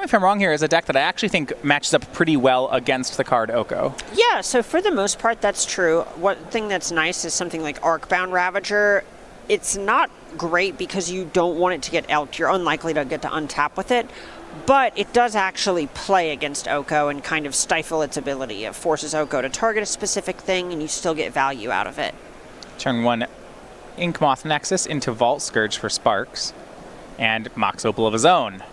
if I'm wrong here, is a deck that I actually think matches up pretty well against the card Oko. Yeah, so for the most part, that's true. One thing that's nice is something like Arcbound Ravager. It's not great because you don't want it to get elked. You're unlikely to get to untap with it, but it does actually play against Oko and kind of stifle its ability. It forces Oko to target a specific thing, and you still get value out of it. Turn 1, Inkmoth Nexus into Vault Scourge for Sparks, and Mox Opal of his own.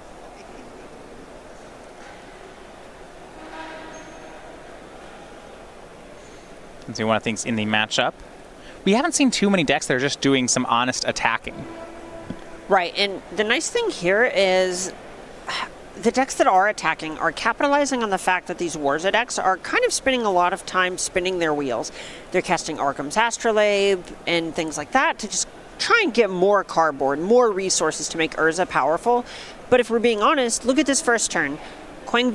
Let's see one of the things in the matchup. We haven't seen too many decks that are just doing some honest attacking. Right, and the nice thing here is the decks that are attacking are capitalizing on the fact that these Warza decks are kind of spending a lot of time spinning their wheels. They're casting Arkham's Astrolabe and things like that to just try and get more cardboard, more resources to make Urza powerful. But if we're being honest, look at this first turn. Quang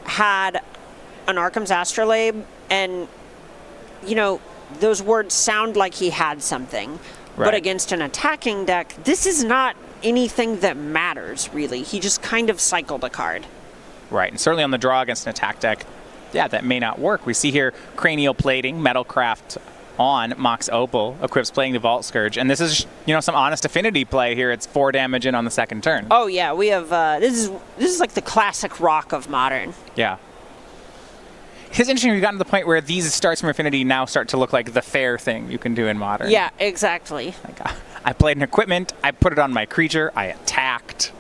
had an Arkham's Astrolabe, and, you know, those words sound like he had something. Right. But against an attacking deck, this is not anything that matters, really. He just kind of cycled a card. Right, and certainly on the draw against an attack deck, yeah, that may not work. We see here Cranial Plating, Metalcraft on Mox Opal, equips playing the Vault Scourge, and this is, you know, some honest affinity play here. It's 4 damage in on the second turn. Oh yeah, we have, this is like the classic rock of Modern. Yeah. It's interesting we've gotten to the point where these starts from Affinity now start to look like the fair thing you can do in Modern. Yeah, exactly. Like, I played an equipment, I put it on my creature, I attacked.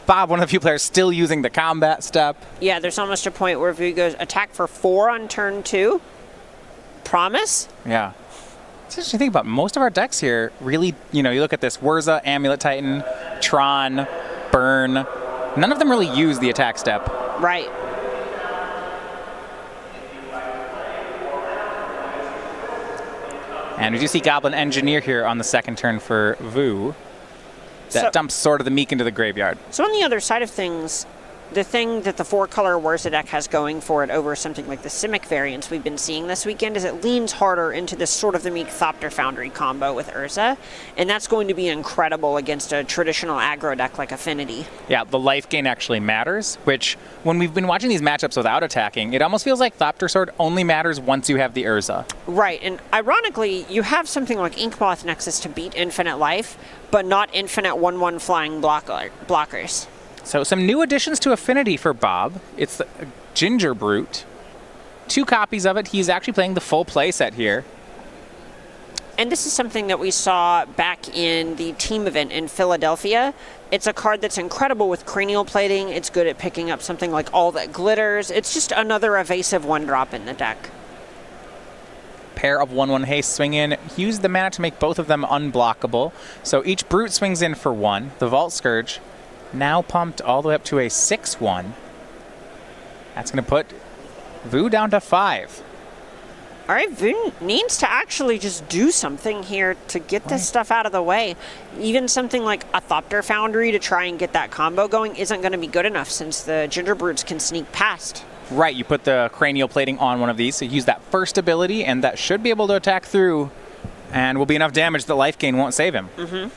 Bob, one of the few players still using the combat step. Yeah, there's almost a point where Vu goes attack for 4 on turn 2. Promise? Yeah. It's interesting to think about. Most of our decks here really, you know, you look at this Urza, Amulet Titan, Tron, Burn. None of them really use the attack step. Right. And we do see Goblin Engineer here on the second turn for Vu. That dumps Sword of the Meek into the graveyard. So on the other side of things, the thing that the 4-color Urza deck has going for it over something like the Simic variants we've been seeing this weekend is it leans harder into this Sword of the Meek Thopter Foundry combo with Urza, and that's going to be incredible against a traditional aggro deck like Affinity. Yeah, the life gain actually matters, which when we've been watching these matchups without attacking, it almost feels like Thopter Sword only matters once you have the Urza. Right, and ironically, you have something like Inkmoth Nexus to beat infinite life, but not infinite 1/1 flying blockers. So some new additions to Affinity for Bob. It's the Ginger Brute. 2 copies of it. He's actually playing the full play set here. And this is something that we saw back in the team event in Philadelphia. It's a card that's incredible with Cranial Plating. It's good at picking up something like All That Glitters. It's just another evasive 1-drop in the deck. Pair of 1/1 haste swing in. Use the mana to make both of them unblockable. So each Brute swings in for 1. The Vault Scourge now pumped all the way up to a 6/1. That's going to put Vu down to 5. All right, Vu needs to actually just do something here to get this stuff out of the way. Even something like a Thopter Foundry to try and get that combo going isn't going to be good enough since the Ginger Brutes can sneak past. Right, you put the Cranial Plating on one of these, so use that first ability, and that should be able to attack through, and will be enough damage that life gain won't save him. Mm-hmm.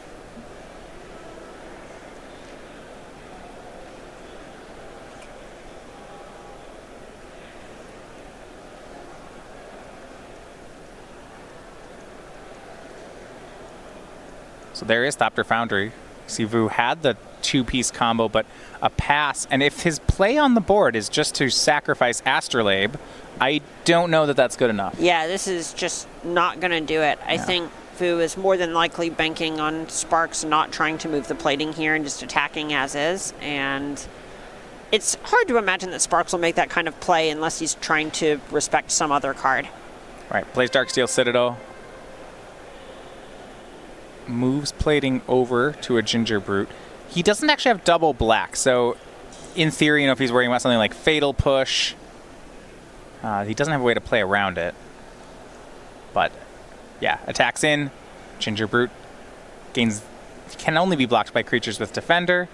So there is Thopter Foundry. See, Vu had the 2-piece combo, but a pass. And if his play on the board is just to sacrifice Astrolabe, I don't know that that's good enough. Yeah, this is just not going to do it. I think Vu is more than likely banking on Sparks not trying to move the plating here and just attacking as is. And it's hard to imagine that Sparks will make that kind of play unless he's trying to respect some other card. Right, plays Darksteel Citadel. Moves plating over to a Ginger Brute. He doesn't actually have double black, so in theory, you know, if he's worrying about something like Fatal Push, he doesn't have a way to play around it. But yeah, attacks in. Ginger Brute can only be blocked by creatures with Defender,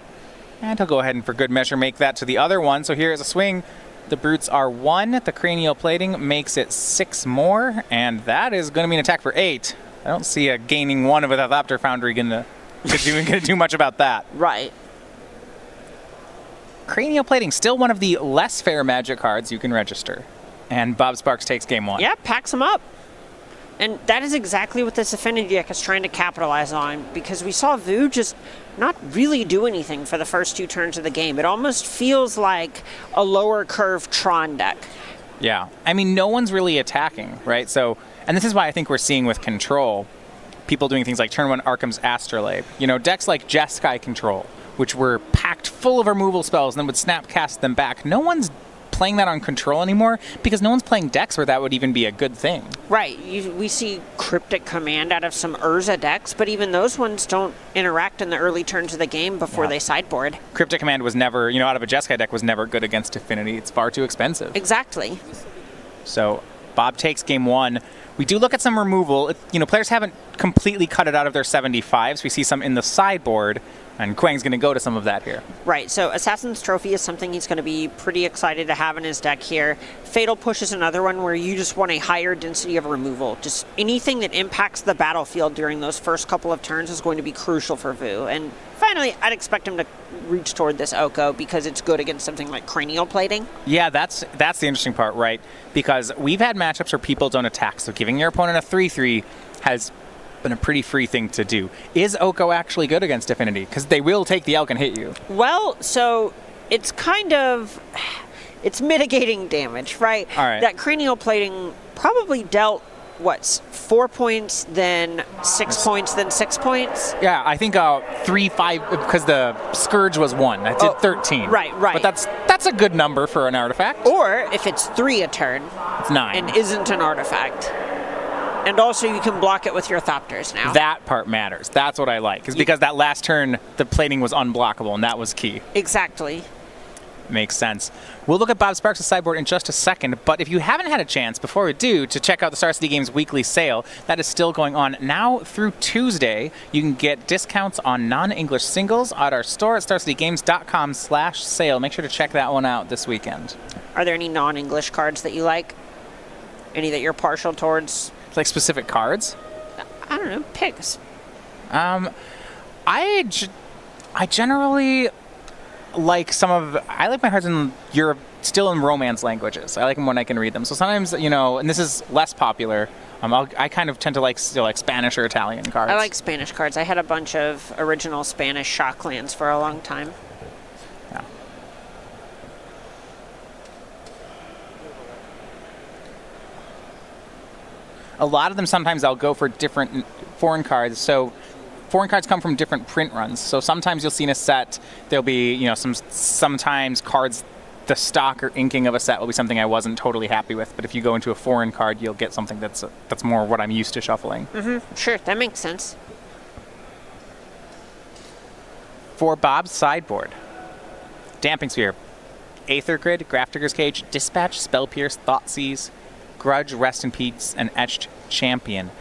and he'll go ahead and for good measure make that to the other one. So here is a swing. The Brutes are 1. The Cranial Plating makes it 6 more, and that is going to be an attack for 8. I don't see a gaining 1 with a Thopter Foundry going to do much about that. Right. Cranial Plating, still one of the less fair Magic cards you can register. And Bob Sparks takes game 1. Yeah, packs them up. And that is exactly what this Affinity deck is trying to capitalize on, because we saw Vu just not really do anything for the first 2 turns of the game. It almost feels like a lower curve Tron deck. Yeah. I mean, no one's really attacking, right? So, and this is why I think we're seeing with Control, people doing things like turn 1 Arkham's Astrolabe. You know, decks like Jeskai Control, which were packed full of removal spells and then would snapcast them back. No one's playing that on Control anymore because no one's playing decks where that would even be a good thing. Right. We see Cryptic Command out of some Urza decks, but even those ones don't interact in the early turns of the game before they sideboard. Cryptic Command was never, you know, out of a Jeskai deck was never good against Affinity. It's far too expensive. Exactly. So Bob takes game 1. We do look at some removal. You know, players haven't completely cut it out of their 75s. We see some in the sideboard, and Quang's going to go to some of that here. Right, so Assassin's Trophy is something he's going to be pretty excited to have in his deck here. Fatal Push is another one where you just want a higher density of removal. Just anything that impacts the battlefield during those first couple of turns is going to be crucial for Vu. And finally, I'd expect him to reach toward this Oko because it's good against something like Cranial Plating. Yeah, that's the interesting part, right? Because we've had matchups where people don't attack, so giving your opponent a 3/3 has been a pretty free thing to do. Is Oko actually good against Affinity? Because they will take the Elk and hit you. Well, so it's kind of, it's mitigating damage, right? All right. That Cranial Plating probably dealt, what, 4 points, then 6 points, then 6 points? Yeah, I think 3, 5, because the Scourge was 1. That did 13. Right. But that's a good number for an artifact. Or if it's 3 a turn. It's 9. And isn't an artifact. And also you can block it with your Thopters now. That part matters. That's what I like. Is because that last turn, the plating was unblockable, and that was key. Exactly. Makes sense. We'll look at Bob Sparks' sideboard in just a second, but if you haven't had a chance, before we do, to check out the Star City Games weekly sale, that is still going on now through Tuesday. You can get discounts on non-English singles at our store at starcitygames.com/sale. Make sure to check that one out this weekend. Are there any non-English cards that you like? Any that you're partial towards? Like specific cards? I don't know. Picks. I generally like I like my cards in Europe, still in Romance languages. I like them when I can read them. So sometimes, you know, and this is less popular, I kind of tend to still like Spanish or Italian cards. I like Spanish cards. I had a bunch of original Spanish Shocklands for a long time. Yeah. A lot of them, sometimes I'll go for different foreign cards. So foreign cards come from different print runs. So sometimes you'll see in a set, there'll be, you know, sometimes cards, the stock or inking of a set will be something I wasn't totally happy with. But if you go into a foreign card, you'll get something that's more what I'm used to shuffling. Mm-hmm. Sure, that makes sense. For Bob's sideboard, Damping Sphere, Aether Grid, Grafdigger's Cage, Dispatch, Spell Pierce, Thoughtseize, Grudge, Rest in Peace, and Etched Champion.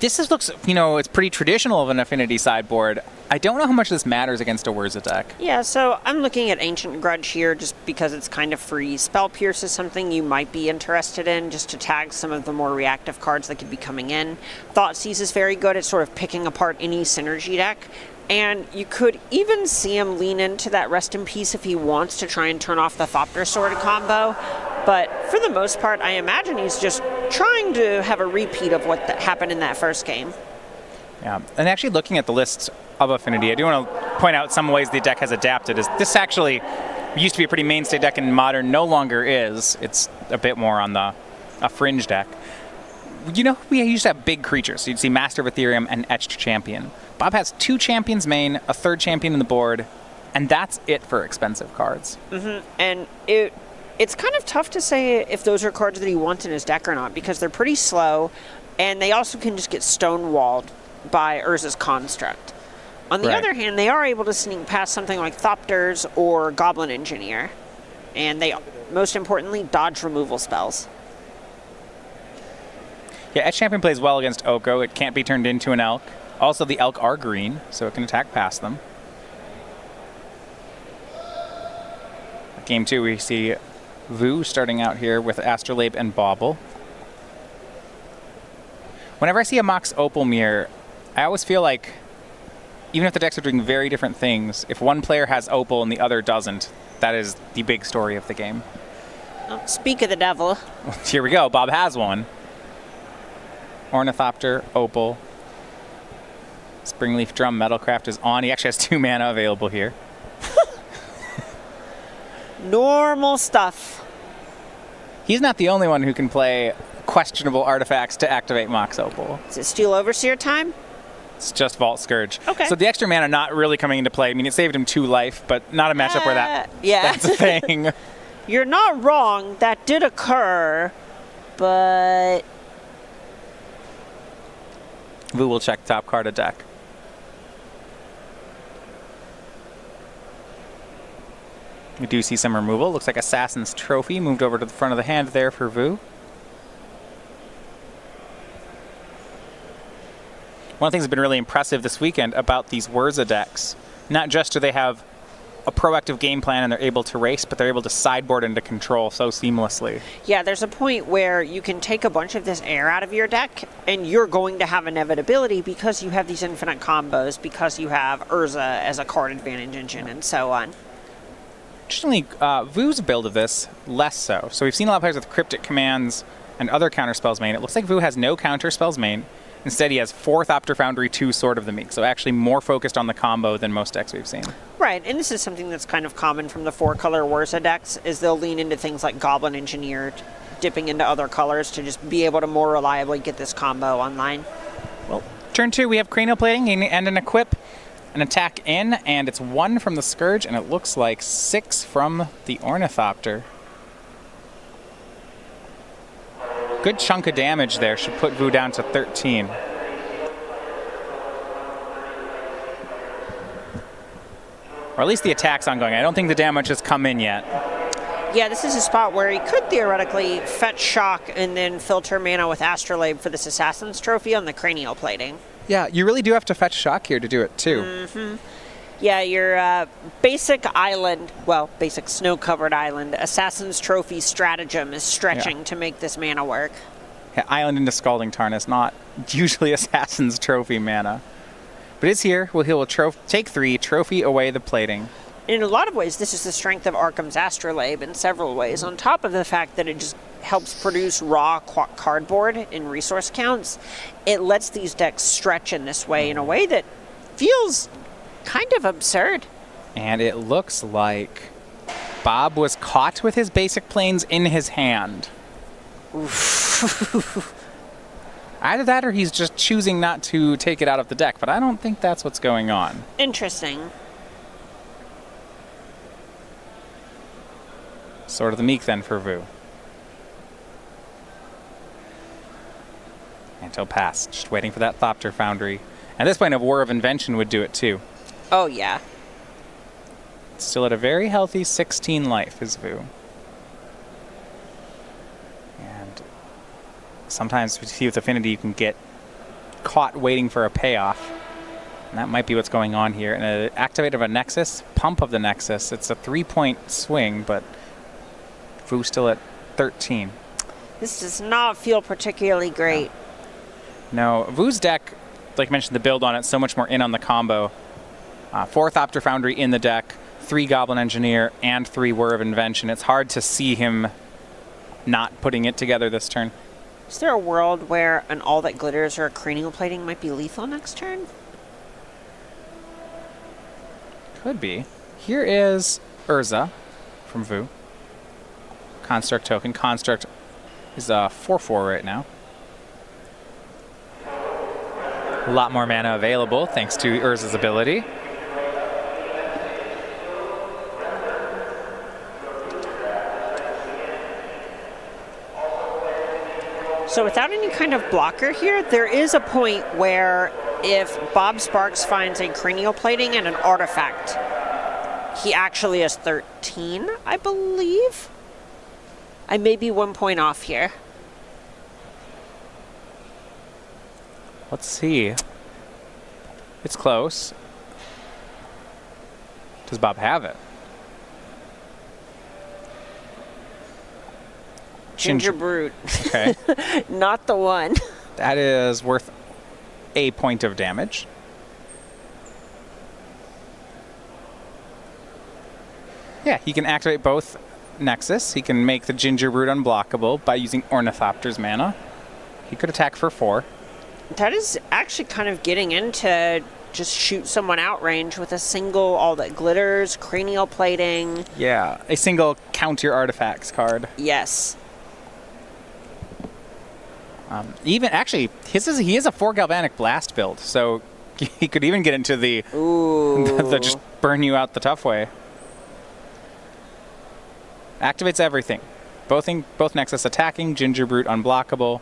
This looks, you know, it's pretty traditional of an Affinity sideboard. I don't know how much this matters against a Urza deck. Yeah, so I'm looking at Ancient Grudge here just because it's kind of free. Spell Pierce is something you might be interested in just to tag some of the more reactive cards that could be coming in. Thoughtseize is very good at sort of picking apart any synergy deck. And you could even see him lean into that Rest in Peace if he wants to try and turn off the Thopter Sword combo. But for the most part, I imagine he's just trying to have a repeat of what happened in that first game. Yeah, and actually looking at the list of Affinity, I do want to point out some ways the deck has adapted. Is this actually used to be a pretty mainstay deck in Modern, no longer is. It's a bit more on a fringe deck. You know, we used to have big creatures. So you'd see Master of Ethereum and Etched Champion. Bob has 2 champions main, a 3rd champion in the board, and that's it for expensive cards. Mm-hmm. And it's kind of tough to say if those are cards that he wants in his deck or not, because they're pretty slow, and they also can just get stonewalled by Urza's Construct. On the other hand, they are able to sneak past something like Thopters or Goblin Engineer, and they, most importantly, dodge removal spells. Yeah, Etched Champion plays well against Oko. It can't be turned into an Elk. Also, the Elk are green, so it can attack past them. Game 2, we see Vu starting out here with Astrolabe and Bauble. Whenever I see a Mox Opal Mirror, I always feel like, even if the decks are doing very different things, if one player has Opal and the other doesn't, That is the big story of the game. Oh, speak of the devil. Here we go. Bob has one. Ornithopter, Opal. Springleaf Drum, Metalcraft is on. He actually has 2 mana available here. Normal stuff. He's not the only one who can play questionable artifacts to activate Mox Opal. Is it Steel Overseer time? It's just Vault Scourge. Okay. So the extra mana not really coming into play. I mean, it saved him 2 life, but not a matchup where that's a thing. You're not wrong. That did occur, but... Vu will check top card of deck. We do see some removal. Looks like Assassin's Trophy moved over to the front of the hand there for Vu. One of the things that's been really impressive this weekend about these Wurza decks, not just do they have a proactive game plan and they're able to race, but they're able to sideboard into control so seamlessly. Yeah, there's a point where you can take a bunch of this air out of your deck, and you're going to have inevitability because you have these infinite combos, because you have Urza as a card advantage engine, and so on. Interestingly, Vu's build of this, less so. So we've seen a lot of players with Cryptic Commands and other counterspells main. It looks like Vu has no counterspells main. Instead, he has 4 Thopter Foundry, 2 Sword of the Meek. So actually more focused on the combo than most decks we've seen. Right, and this is something that's kind of common from the 4-color Wurza decks, is they'll lean into things like Goblin Engineer, dipping into other colors to just be able to more reliably get this combo online. Well, turn 2, we have Cranial Plating and an Equip, an attack in, and it's 1 from the Scourge, and it looks like 6 from the Ornithopter. Good chunk of damage there. Should put Vu down to 13. Or at least the attack's ongoing. I don't think the damage has come in yet. Yeah, this is a spot where he could theoretically fetch Shock and then filter mana with Astrolabe for this Assassin's Trophy on the Cranial Plating. Yeah, you really do have to fetch Shock here to do it, too. Mm-hmm. Yeah, your basic island, well, basic snow-covered island, Assassin's Trophy stratagem is stretching to make this mana work. Yeah, island into Scalding Tarn is not usually Assassin's Trophy mana. But it's here. Well, he will take 3, trophy away the plating. In a lot of ways, this is the strength of Arkham's Astrolabe in several ways. On top of the fact that it just helps produce raw cardboard in resource counts, it lets these decks stretch in this way in a way that feels kind of absurd. And it looks like Bob was caught with his basic planes in his hand. Either that or he's just choosing not to take it out of the deck, but I don't think that's what's going on. Interesting. Sword of the Meek then for Vu. Until pass. Just waiting for that Thopter Foundry. At this point, a War of Invention would do it too. Oh, yeah. Still at a very healthy 16 life is Vu. And sometimes we see with Affinity you can get caught waiting for a payoff. And that might be what's going on here. And an activate of a Nexus, pump of the Nexus. It's a 3-point swing, but Vu still at 13. This does not feel particularly great. No, Vu's deck, like I mentioned, the build on it, so much more in on the combo. 4 Thopter Foundry in the deck, 3 Goblin Engineer, and 3 Whir of Invention. It's hard to see him not putting it together this turn. Is there a world where an All That Glitters or a Cranial Plating might be lethal next turn? Could be. Here is Urza from Vu. Construct token. Construct is a 4/4 right now. A lot more mana available thanks to Urza's ability. So without any kind of blocker here, there is a point where if Bob Sparks finds a Cranial Plating and an artifact, he actually has 13, I believe. I may be 1 point off here. Let's see. It's close. Does Bob have it? Ginger Brute. Okay. Not the one. That is worth a point of damage. Yeah, he can activate both Nexus. He can make the Ginger Brute unblockable by using Ornithopter's mana. He could attack for 4. That is actually kind of getting into just shoot someone out range with a single All That Glitters, Cranial Plating. Yeah, a single counter artifacts card. Yes. Even actually, he is a 4 Galvanic Blast build, so he could even get into the just burn you out the tough way. Activates everything. Both Nexus attacking, Ginger Brute unblockable.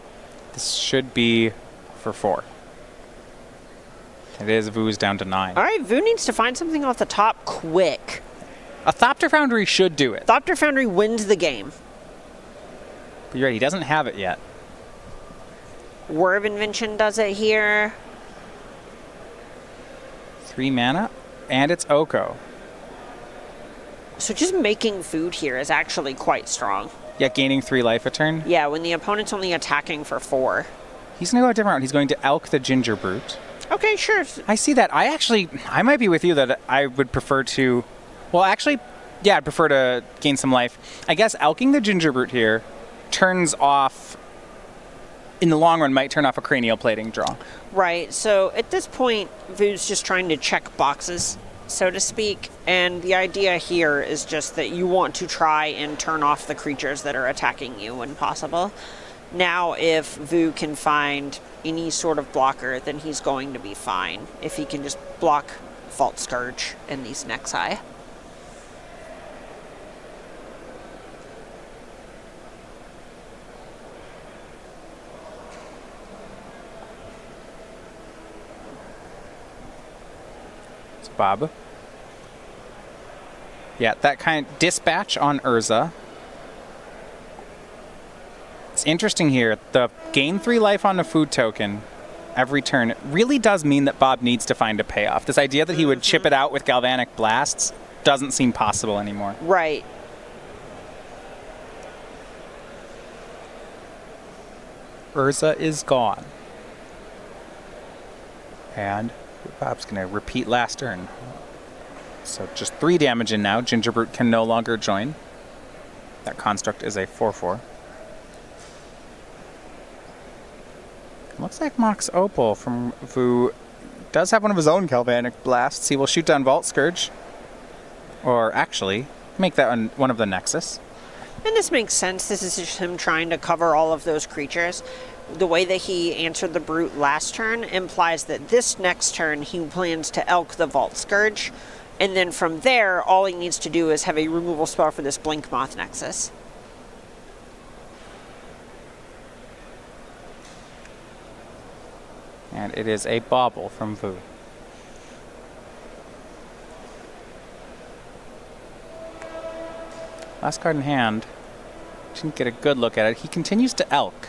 This should be for 4. It is. Vu's down to 9. All right, Vu needs to find something off the top quick. A Thopter Foundry should do it. Thopter Foundry wins the game. But you're right, he doesn't have it yet. War of Invention does it here. 3 mana, and it's Oko. So just making food here is actually quite strong. Yeah, gaining 3 life a turn. Yeah, when the opponent's only attacking for 4. He's going to go a different route. He's going to Elk the Ginger Brute. Okay, sure. I see that. I might be with you that I would prefer to... Well, actually, yeah, I'd prefer to gain some life. I guess Elking the Ginger Brute here turns off... In the long run, might turn off a Cranial Plating draw. Right, so at this point, Vu's just trying to check boxes, so to speak. And the idea here is just that you want to try and turn off the creatures that are attacking you when possible. Now, if Vu can find any sort of blocker, then he's going to be fine. If he can just block Vault Scourge and these Nexi. It's Bob. Yeah, that kind of dispatch on Urza. It's interesting here. The gain 3 life on the food token every turn really does mean that Bob needs to find a payoff. This idea that he would chip it out with Galvanic Blasts doesn't seem possible anymore. Right. Urza is gone. And Bob's going to repeat last turn. So just 3 damage in now. Ginger Brute can no longer join. That construct is a 4/4. Looks like Mox Opal from Vu does have one of his own Galvanic Blasts. He will shoot down Vault Scourge. Or actually, make that one of the Nexus. And this makes sense. This is just him trying to cover all of those creatures. The way that he answered the Brute last turn implies that this next turn he plans to Elk the Vault Scourge. And then from there, all he needs to do is have a removal spell for this Blink Moth Nexus. And it is a Bauble from Vu. Last card in hand. Didn't get a good look at it. He continues to Elk.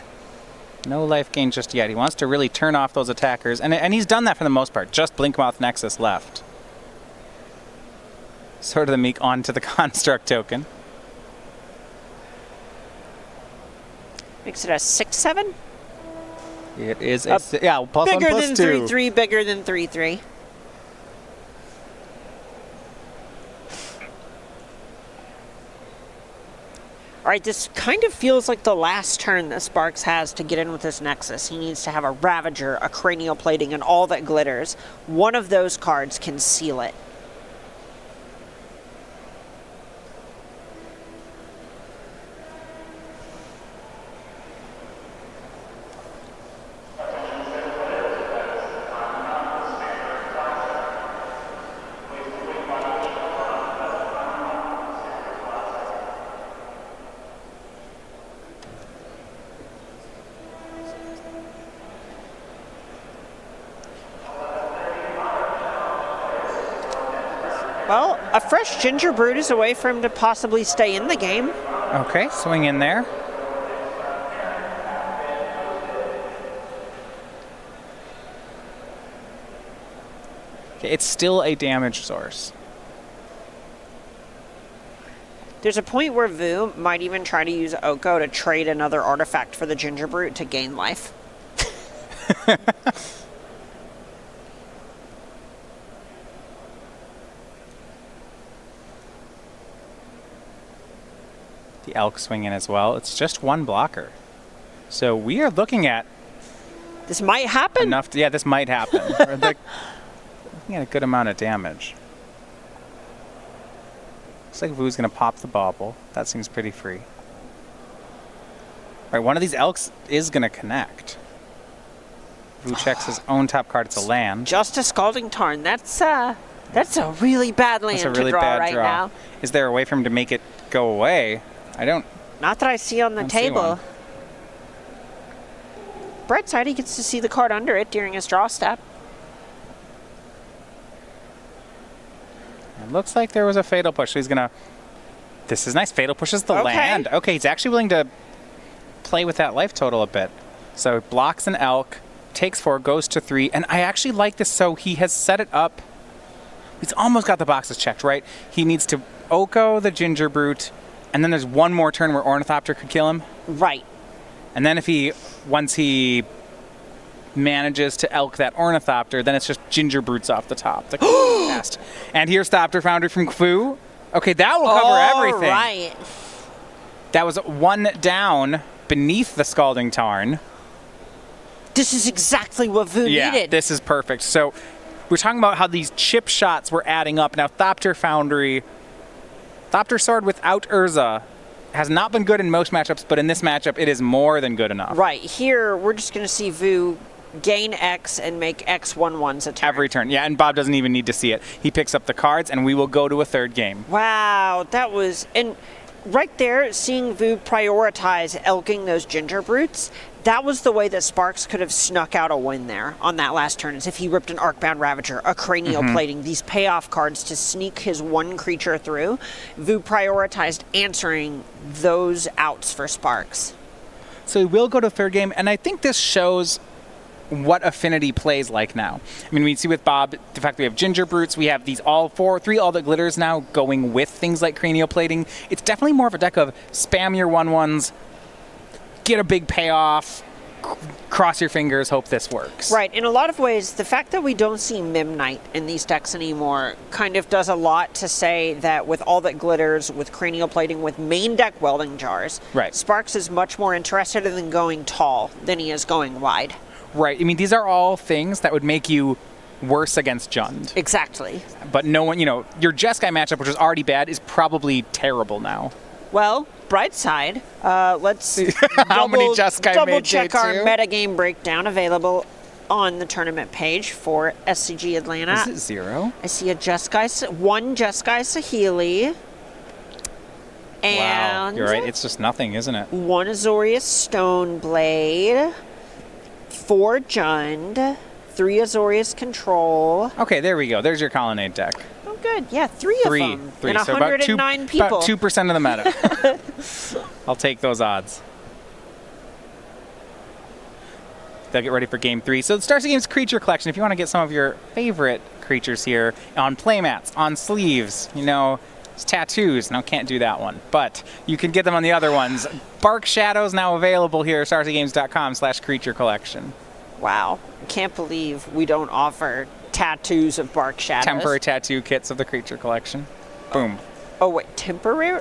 No life gain just yet. He wants to really turn off those attackers. And he's done that for the most part. Just Blinkmoth Nexus left. Sort of the Meek onto the Construct token. Makes it a 6/7? It is a yeah, plus bigger 1 plus than 2. 3/3, bigger than 3/3. All right, this kind of feels like the last turn that Sparks has to get in with this Nexus. He needs to have a Ravager, a Cranial Plating, and All That Glitters. One of those cards can seal it. Well, a fresh Ginger Brute is a way for him to possibly stay in the game. Okay, swing in there. Okay, it's still a damage source. There's a point where Vu might even try to use Oko to trade another artifact for the Ginger Brute to gain life. The elk swing in as well. It's just one blocker. So we are looking at This might happen. enough. Yeah, this might happen. We're looking at a good amount of damage. Looks like Vu's going to pop the bauble. That seems pretty free. All right, one of these elks is going to connect. Vu checks his own top card. It's a land. Just a Scalding Tarn. That's a really bad land That's a really to draw bad right draw. now. Is there a way for him to make it go away? I don't. Not that I see on the Don't see table. one. Bright side, he gets to see the card under it during his draw step. It looks like there was a fatal push. So he's going to. This is nice. Fatal pushes the Okay. land. Okay, he's actually willing to play with that life total a bit. So blocks an elk, takes 4, goes to 3. And I actually like this. So he has set it up. He's almost got the boxes checked, right? He needs to Oko the Ginger Brute. And then there's one more turn where Ornithopter could kill him. Right. And then once he manages to elk that Ornithopter, then it's just Ginger Brutes off the top. The fast. And here's Thopter Foundry from Quang. Okay, that will cover everything. Right. That was one down beneath the Scalding Tarn. This is exactly what Vu needed. This is perfect. So we're talking about how these chip shots were adding up. Now Thopter Foundry, Thopter Sword without Urza has not been good in most matchups, but in this matchup it is more than good enough. Right. Here, we're just going to see Vu gain X and make X 1/1s a turn. Every turn. Yeah, and Bob doesn't even need to see it. He picks up the cards, and we will go to a third game. Wow, that was... And right there, seeing Vu prioritize elking those Ginger Brutes, that was the way that Sparks could have snuck out a win there on that last turn, is if he ripped an Arcbound Ravager, a Cranial Plating, these payoff cards to sneak his one creature through. Vu prioritized answering those outs for Sparks. So we will go to a third game, and I think this shows what Affinity plays like now. I mean, we see with Bob the fact that we have Ginger Brutes, we have these three All That Glitters now going with things like Cranial Plating. It's definitely more of a deck of spam your 1/1s, get a big payoff, cross your fingers, hope this works. Right. In a lot of ways, the fact that we don't see Mim Knight in these decks anymore kind of does a lot to say that with All That Glitters, with Cranial Plating, with main deck Welding Jars, Right. Sparks is much more interested in going tall than he is going wide. Right. I mean, these are all things that would make you worse against Jund. Exactly. But no one, your Jeskai matchup, which was already bad, is probably terrible now. Well, bright side, let's How many Jeskai double made check day our two? metagame breakdown available on the tournament page for SCG Atlanta. Is it 0? I see one Jeskai Sahili. Wow. And You're right. It's just nothing, isn't it? one Azorius Stoneblade, 4 Jund, 3 Azorius Control. Okay, there we go. There's your Colonnade deck. Oh, good. Yeah, three of them. And So 109 people. About 2% of the meta. I'll take those odds. They'll get ready for game 3. So the Star City Games Creature Collection, if you want to get some of your favorite creatures here on playmats, on sleeves, it's tattoos. No, can't do that one. But you can get them on the other ones. Bark Shadows now available here at starcitygames.com/creature collection. Wow. Can't believe we don't offer tattoos of Bark Shadows. Temporary tattoo kits of the creature collection. Boom. Oh, wait. Temporary?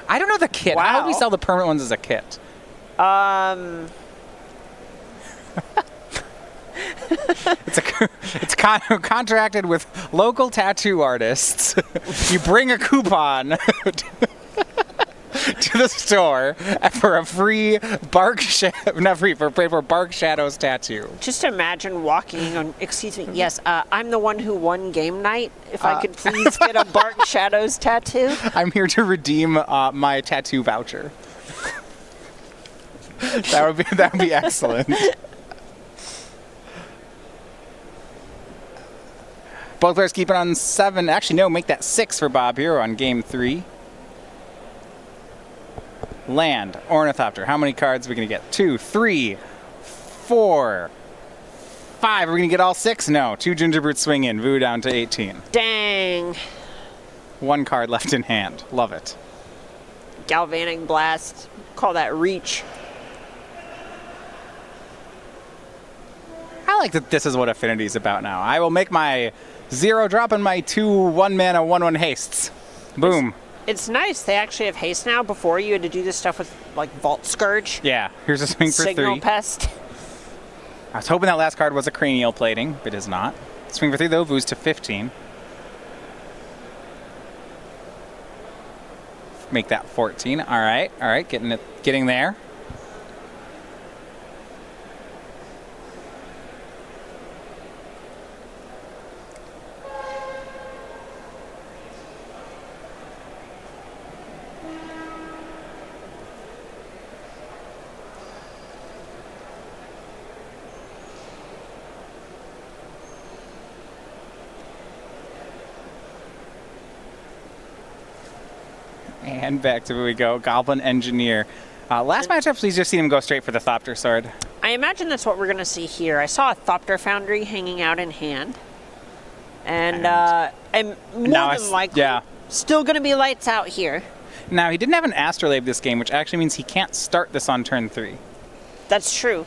I don't know the kit. Wow. How would we sell the permanent ones as a kit? It's contracted with local tattoo artists. You bring a coupon to the store for a free Bark Shadows tattoo. Just imagine walking on, excuse me, yes, I'm the one who won game night. If I could please get a Bark Shadows tattoo. I'm here to redeem my tattoo voucher. That would be excellent. Both players keep it on 7. Actually, no, make that 6 for Bob here on game 3. Land, Ornithopter. How many cards are we going to get? 2, 3, 4, 5. Are we going to get all 6? No. 2 Ginger Brutes swing in. Vu down to 18. Dang. 1 card left in hand. Love it. Galvanic Blast. Call that reach. I like that this is what Affinity is about now. I will make my 0 drop and my 2 1-mana 1/1 hastes. Boom. It's nice. They actually have haste now. Before, you had to do this stuff with, like, Vault Scourge. Yeah, here's a swing for Signal 3. Pest. I was hoping that last card was a cranial plating, but it is not. Swing for 3, though. Vu's to 15. Make that 14. All right, getting there. And back to where we go. Goblin Engineer. Last matchup, please just seen him go straight for the Thopter Sword. I imagine that's what we're going to see here. I saw a Thopter Foundry hanging out in hand. And more than likely, still going to be lights out here. Now, he didn't have an Astrolabe this game, which actually means he can't start this on turn 3. That's true.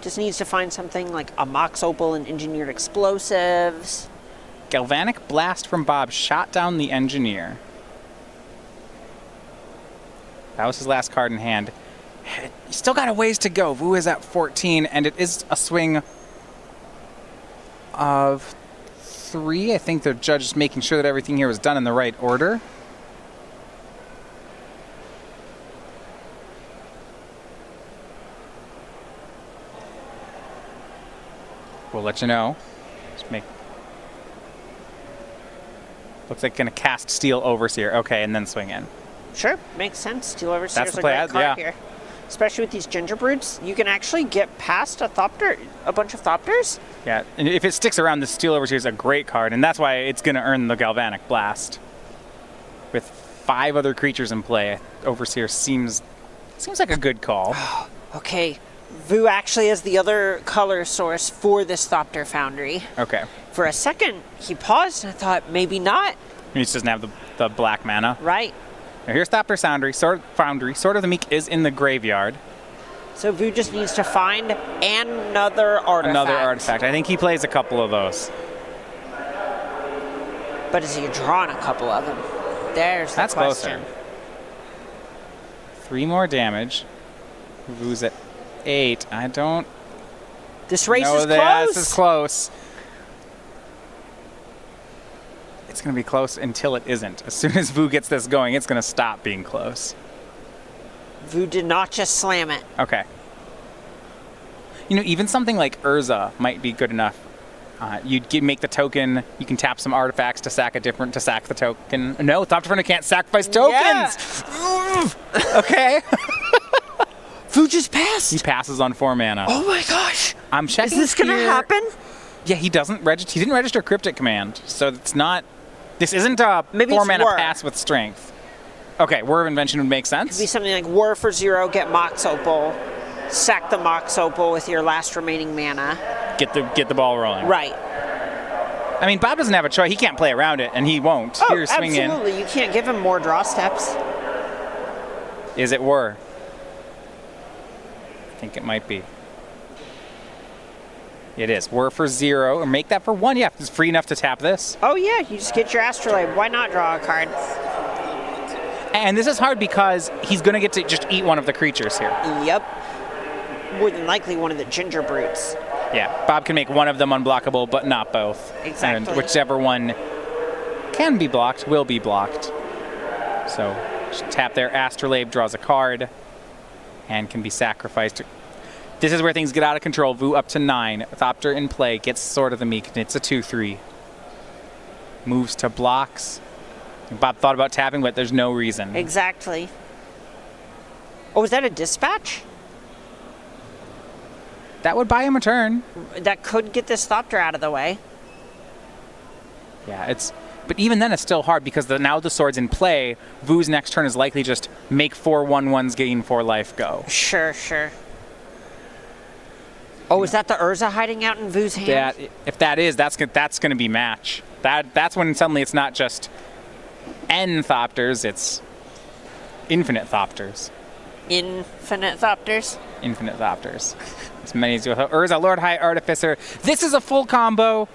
Just needs to find something like a Mox Opal and Engineered Explosives. Galvanic Blast from Bob shot down the Engineer. That was his last card in hand. He's still got a ways to go. Vu is at 14, and it is a swing of 3. I think the judge is making sure that everything here was done in the right order. We'll let you know. Looks like going to cast Steel Overseer. Okay, and then swing in. Sure, makes sense. Steel Overseer is a play. great card here. Especially with these Ginger Brutes, you can actually get past a bunch of Thopters. Yeah, and if it sticks around, the Steel Overseer is a great card, and that's why it's going to earn the Galvanic Blast. With 5 other creatures in play, Overseer seems like a good call. Okay, Vu actually is the other color source for this Thopter Foundry. Okay. For a second, he paused, and I thought, maybe not. He just doesn't have the black mana. Right. Now here's Thopter Foundry. Sword of the Meek is in the graveyard. So Vu just needs to find another artifact. I think he plays a couple of those. But is he drawing a couple of them? There's the That's question. closer. 3 more damage. Vu's at 8. I don't This race know is that. close. This is close. It's going to be close until it isn't. As soon as Vu gets this going, it's going to stop being close. Vu did not just slam it. Okay. You know, even something like Urza might be good enough. Make the token. You can tap some artifacts to sack the token. No, Thopter Foundry can't sacrifice tokens. Yeah. Okay. Vu just passed. He passes on 4 mana. Oh my gosh. I'm checking. Is this going to happen? Yeah, he doesn't register. He didn't register Cryptic Command, so it's not. This isn't a Maybe 4 it's mana Whir. pass with strength. Okay, Whir of Invention would make sense. Could be something like Whir for 0, get Mox Opal, sack the Mox Opal with your last remaining mana. Get the ball rolling. Right. I mean, Bob doesn't have a choice. He can't play around it, and he won't. Oh, Here, swing in. absolutely. You can't give him more draw steps. Is it Whir? I think it might be. It is. Whir for 0, or make that for 1. Yeah, it's free enough to tap this. Oh yeah, you just get your Astrolabe. Why not draw a card? And this is hard because he's going to get to just eat one of the creatures here. Yep. More than likely one of the Ginger Brutes. Yeah, Bob can make one of them unblockable, but not both. Exactly. And whichever one can be blocked will be blocked. So just tap there. Astrolabe draws a card and can be sacrificed. This is where things get out of control. Vu up to 9. Thopter in play. Gets Sword of the Meek. And it's a 2/3. Moves to blocks. Bob thought about tapping, but there's no reason. Exactly. Oh, is that a dispatch? That would buy him a turn. That could get this Thopter out of the way. Yeah, but even then it's still hard because now the sword's in play. Vu's next turn is likely just make 4 1/1s, gain 4 life, go. Sure. Oh, is that the Urza hiding out in Vu's hand? If that is, that's going to be match. That's when suddenly it's not just N Thopters, it's infinite Thopters. Infinite Thopters? Infinite Thopters. As many as you. Urza, Lord High Artificer. This is a full combo.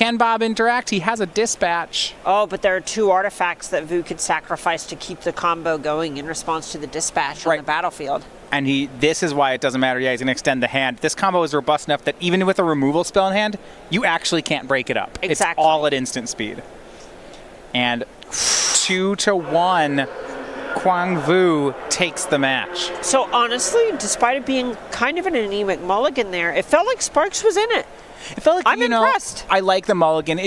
Can Bob interact? He has a dispatch. Oh, but there are 2 artifacts that Vu could sacrifice to keep the combo going in response to the dispatch on the battlefield. And this is why it doesn't matter. Yeah, he's going to extend the hand. This combo is robust enough that even with a removal spell in hand, you actually can't break it up. Exactly. It's all at instant speed. And 2-1, Quang Vu takes the match. So honestly, despite it being kind of an anemic mulligan there, it felt like Sparks was in it. It felt like, I'm impressed. I like the mulligan.